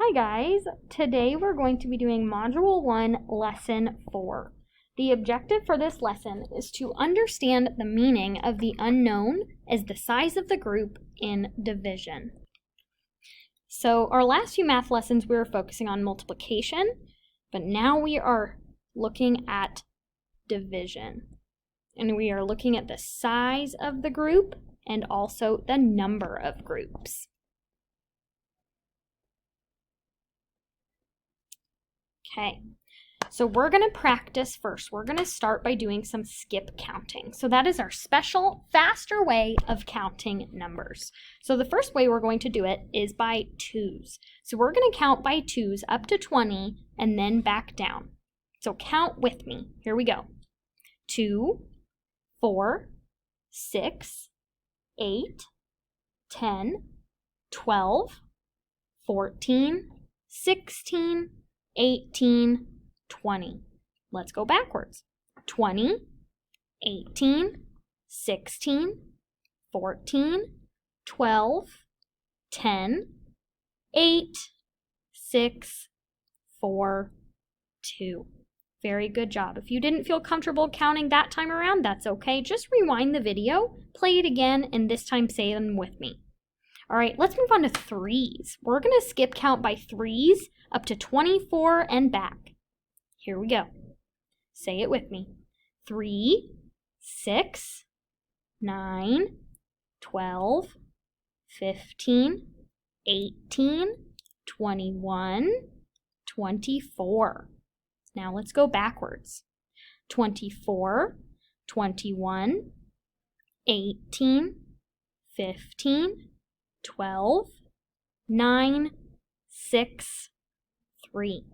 Hi guys, today we're going to be doing Module 1, Lesson 4. The objective for this lesson is to understand the meaning of the unknown as the size of the group in division. So our last few math lessons we were focusing on multiplication, but now we are looking at division. And we are looking at the size of the group and also the number of groups. Okay, so we're going to practice first. We're going to start by doing some skip counting. So that is our special, faster way of counting numbers. So the first way we're going to do it is by twos. So we're going to count by twos up to 20 and then back down. So count with me. Here we go. 2, 4, 6, 8, 10, 12, 14, 16, 18, 20. Let's go backwards. 20, 18, 16, 14, 12, 10, 8, 6, 4, 2. Very good job. If you didn't feel comfortable counting that time around, that's okay. Just rewind the video, play it again, and this time say them with me. All right, let's move on to threes. We're going to skip count by threes up to 24 and back. Here we go. Say it with me. 3, 6, 9, 12, 15, 18, 21, 24. Now let's go backwards. 24, 21, 18, 15, 12, 9, 6, 3.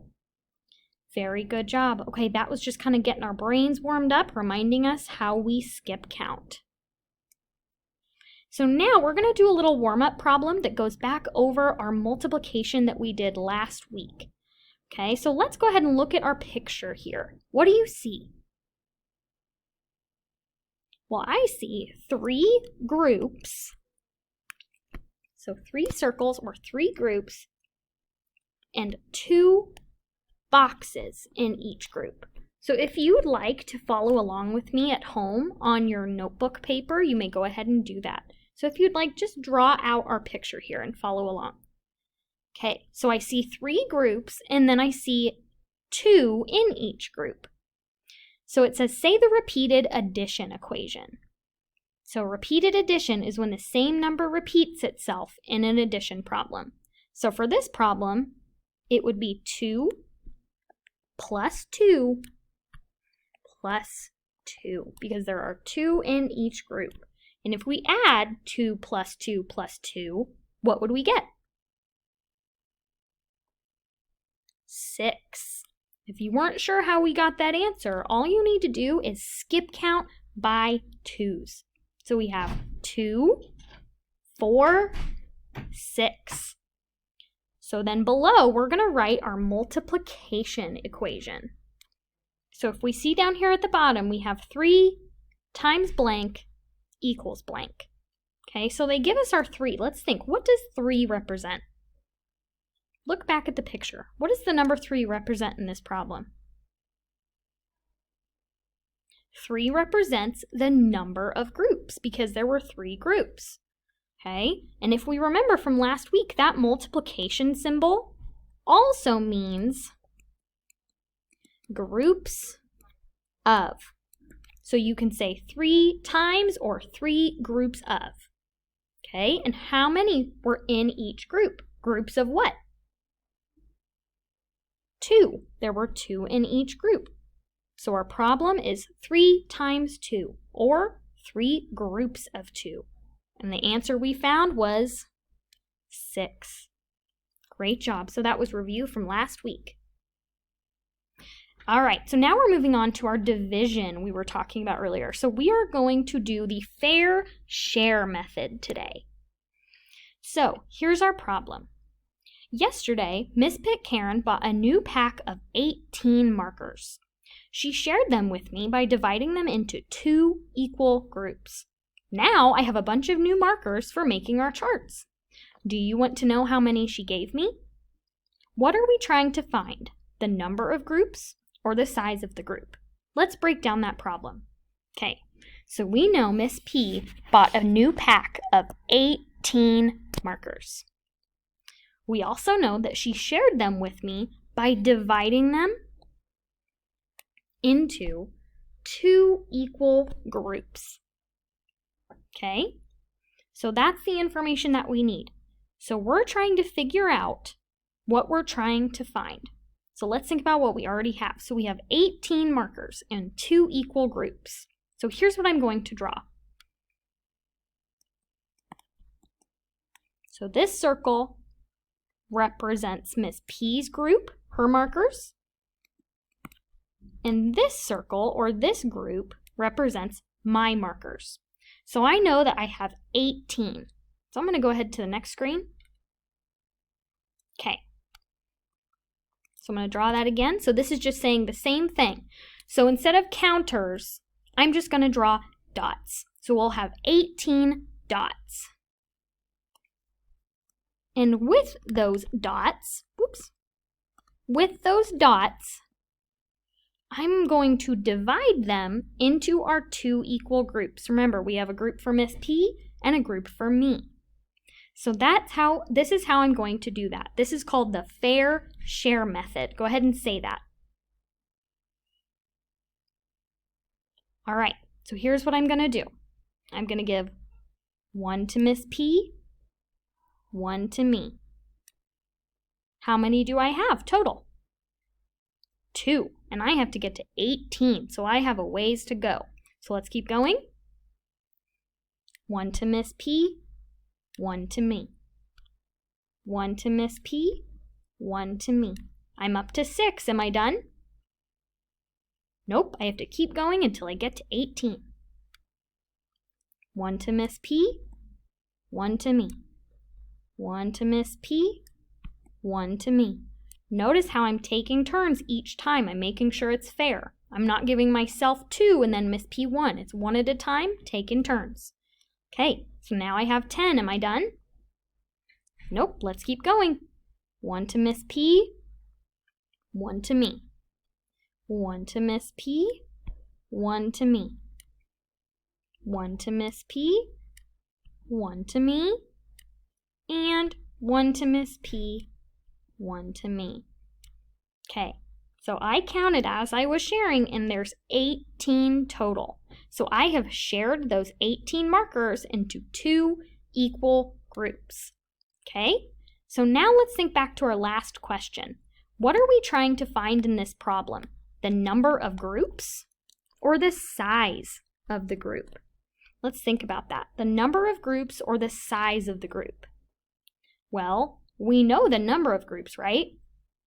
Very good job. Okay, that was just kind of getting our brains warmed up, reminding us how we skip count. So now we're going to do a little warm-up problem that goes back over our multiplication that we did last week. Okay, so let's go ahead and look at our picture here. What do you see? Well, I see 3 groups. So 3 circles or 3 groups and 2 boxes in each group. So if you would like to follow along with me at home on your notebook paper, you may go ahead and do that. So if you'd like, just draw out our picture here and follow along. Okay, so I see 3 groups and then I see 2 in each group. So it says, say the repeated addition equation. So repeated addition is when the same number repeats itself in an addition problem. So for this problem, it would be 2 plus 2 plus 2, because there are 2 in each group. And if we add 2 plus 2 plus 2, what would we get? 6. If you weren't sure how we got that answer, all you need to do is skip count by twos. So we have 2, 4, 6. So then below, we're going to write our multiplication equation. So if we see down here at the bottom, we have 3 times blank equals blank. Okay, so they give us our 3. Let's think, what does 3 represent? Look back at the picture. What does the number 3 represent in this problem? 3 represents the number of groups because there were 3 groups. Okay, and if we remember from last week, that multiplication symbol also means groups of. So you can say 3 times or 3 groups of. Okay, and how many were in each group? Groups of what? 2. There were 2 in each group. So our problem is 3 times 2, or 3 groups of 2. And the answer we found was 6. Great job. So that was review from last week. All right, so now we're moving on to our division we were talking about earlier. So we are going to do the fair share method today. So here's our problem. Yesterday, Miss Pitcairn bought a new pack of 18 markers. She shared them with me by dividing them into 2 equal groups. Now I have a bunch of new markers for making our charts. Do you want to know how many she gave me? What are we trying to find? The number of groups or the size of the group? Let's break down that problem. Okay, so we know Miss P bought a new pack of 18 markers. We also know that she shared them with me by dividing them into 2 equal groups. Okay, so that's the information that we need. So we're trying to figure out what we're trying to find. So let's think about what we already have. So we have 18 markers and 2 equal groups. So here's what I'm going to draw. So this circle represents Miss P's group, her markers. And this circle, or this group, represents my markers. So I know that I have 18. So I'm going to go ahead to the next screen. Okay. So I'm going to draw that again. So this is just saying the same thing. So instead of counters, I'm just going to draw dots. So we'll have 18 dots. And with those dots, I'm going to divide them into our 2 equal groups. Remember, we have a group for Miss P and a group for me. So this is how I'm going to do that. This is called the fair share method. Go ahead and say that. All right, so here's what I'm going to do. I'm going to give 1 to Miss P, 1 to me. How many do I have total? 2, and I have to get to 18, so I have a ways to go. So let's keep going. 1 to Miss P, 1 to me. 1 to Miss P, 1 to me. I'm up to 6. Am I done? Nope, I have to keep going until I get to 18. 1 to Miss P, 1 to me. 1 to Miss P, 1 to me. Notice how I'm taking turns each time. I'm making sure it's fair. I'm not giving myself 2 and then Miss P 1. It's 1 at a time, taking turns. Okay, so now I have 10. Am I done? Nope, let's keep going. 1 to Miss P, 1 to me. 1 to Miss P, 1 to me. 1 to Miss P, 1 to me. And 1 to Miss P, 1 to me. Okay, so I counted as I was sharing, and there's 18 total. So I have shared those 18 markers into 2 equal groups. Okay, so now let's think back to our last question. What are we trying to find in this problem? The number of groups or the size of the group? Let's think about that. The number of groups or the size of the group? Well, we know the number of groups, right?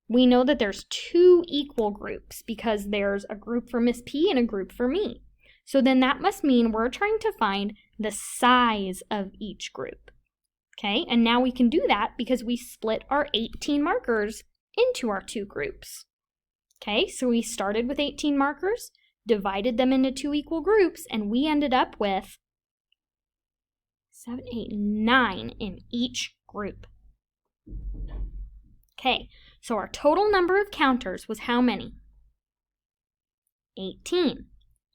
We know that there's 2 equal groups because there's a group for Miss P and a group for me. So then that must mean we're trying to find the size of each group. Okay, and now we can do that because we split our 18 markers into our 2 groups. Okay, so we started with 18 markers, divided them into 2 equal groups, and we ended up with 7, 8, 9 in each group. Okay, so our total number of counters was how many? 18.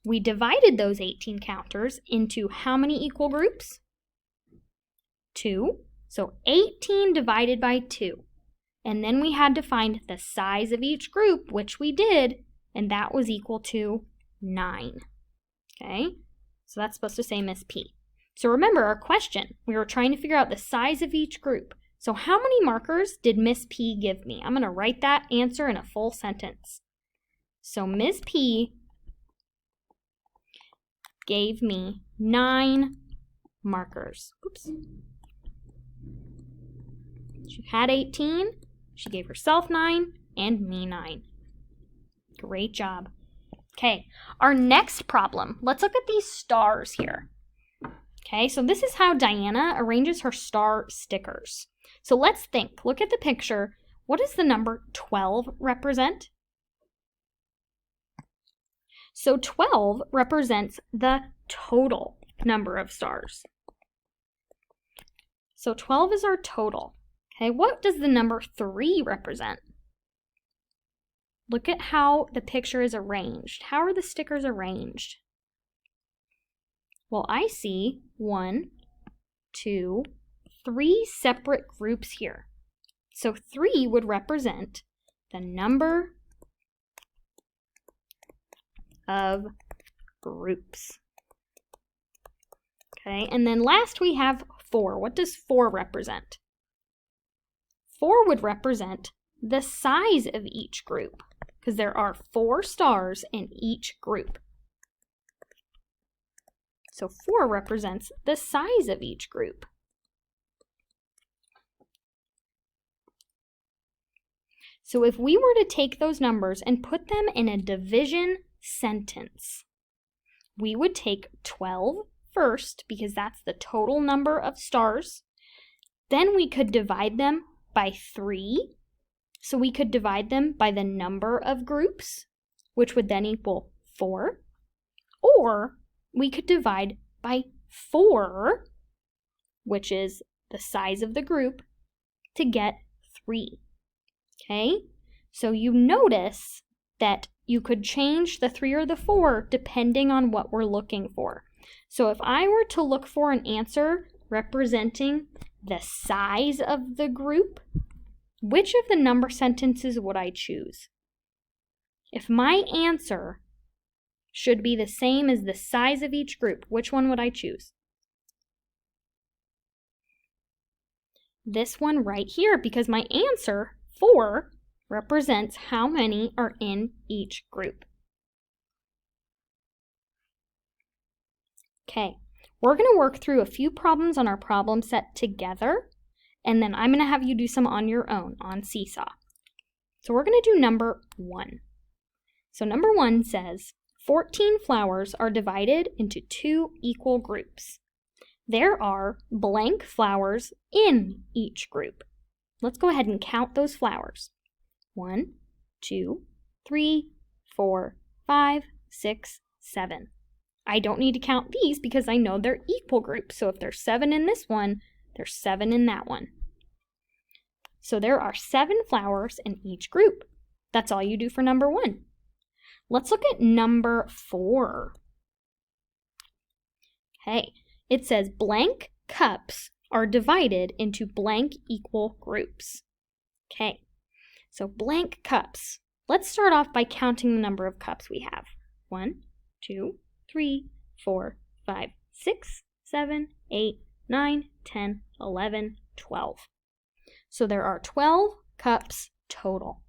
We divided those 18 counters into how many equal groups? 2. So 18 divided by 2. And then we had to find the size of each group, which we did, and that was equal to 9. Okay, so that's supposed to say Miss P. So remember our question, we were trying to figure out the size of each group. So how many markers did Miss P give me? I'm going to write that answer in a full sentence. So Miss P gave me 9 markers. Oops. She had 18. She gave herself 9 and me 9. Great job. Okay, our next problem. Let's look at these stars here. Okay, so this is how Diana arranges her star stickers. So let's think. Look at the picture. What does the number 12 represent? So 12 represents the total number of stars. So 12 is our total. Okay, what does the number 3 represent? Look at how the picture is arranged. How are the stickers arranged? Well, I see 1, 2, 3 separate groups here. So 3 would represent the number of groups. Okay, and then last we have 4. What does 4 represent? 4 would represent the size of each group, because there are 4 stars in each group. So 4 represents the size of each group. So if we were to take those numbers and put them in a division sentence, we would take 12 first, because that's the total number of stars. Then we could divide them by 3. So we could divide them by the number of groups, which would then equal 4. Or we could divide by 4, which is the size of the group, to get 3. Okay? So you notice that you could change the 3 or the 4 depending on what we're looking for. So if I were to look for an answer representing the size of the group, which of the number sentences would I choose? If my answer should be the same as the size of each group, which one would I choose? This one right here, because my answer, 4, represents how many are in each group. Okay, we're going to work through a few problems on our problem set together, and then I'm going to have you do some on your own on Seesaw. So we're going to do number 1. So number 1 says, 14 flowers are divided into 2 equal groups. There are blank flowers in each group. Let's go ahead and count those flowers. 1, 2, 3, 4, 5, 6, 7. I don't need to count these because I know they're equal groups. So if there's 7 in this one, there's 7 in that one. So there are 7 flowers in each group. That's all you do for number 1. Let's look at number 4. Okay, it says blank cups are divided into blank equal groups. Okay, so blank cups. Let's start off by counting the number of cups we have. 1, 2, 3, 4, 5, 6, 7, 8, 9, 10, 11, 12. So there are 12 cups total.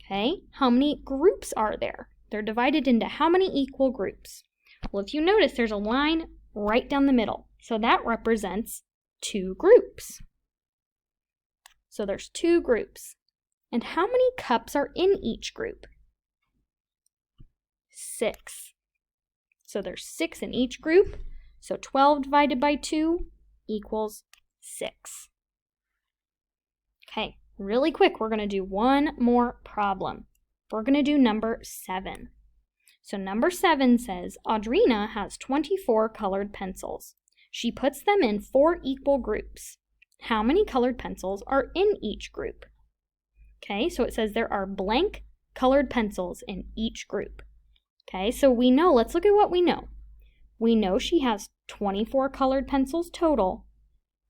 Okay, how many groups are there? They're divided into how many equal groups? Well, if you notice, there's a line right down the middle. So that represents 2 groups. So there's 2 groups. And how many cups are in each group? 6. So there's 6 in each group. So 12 divided by 2 equals 6. Okay, really quick, we're going to do one more problem. We're going to do number 7. So number 7 says, Audrina has 24 colored pencils. She puts them in 4 equal groups. How many colored pencils are in each group? Okay, so it says there are blank colored pencils in each group. Okay, so we know, let's look at what we know. We know she has 24 colored pencils total,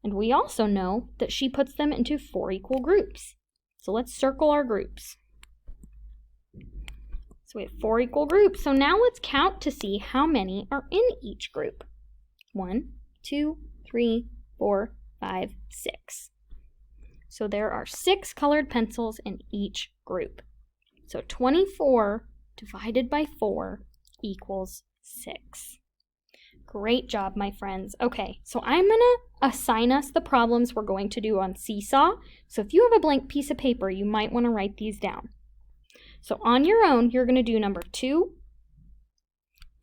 and we also know that she puts them into 4 equal groups. So let's circle our groups. So we have 4 equal groups. So now let's count to see how many are in each group. 1, 2, 3, 4, 5, 6. So there are 6 colored pencils in each group. So 24 divided by 4 equals 6. Great job, my friends. Okay, so I'm going to assign us the problems we're going to do on Seesaw. So if you have a blank piece of paper, you might want to write these down. So on your own, you're going to do number 2,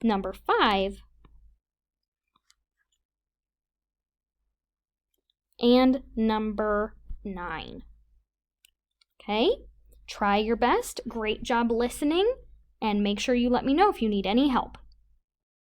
number 5, and number 9. Okay? Try your best. Great job listening, and make sure you let me know if you need any help.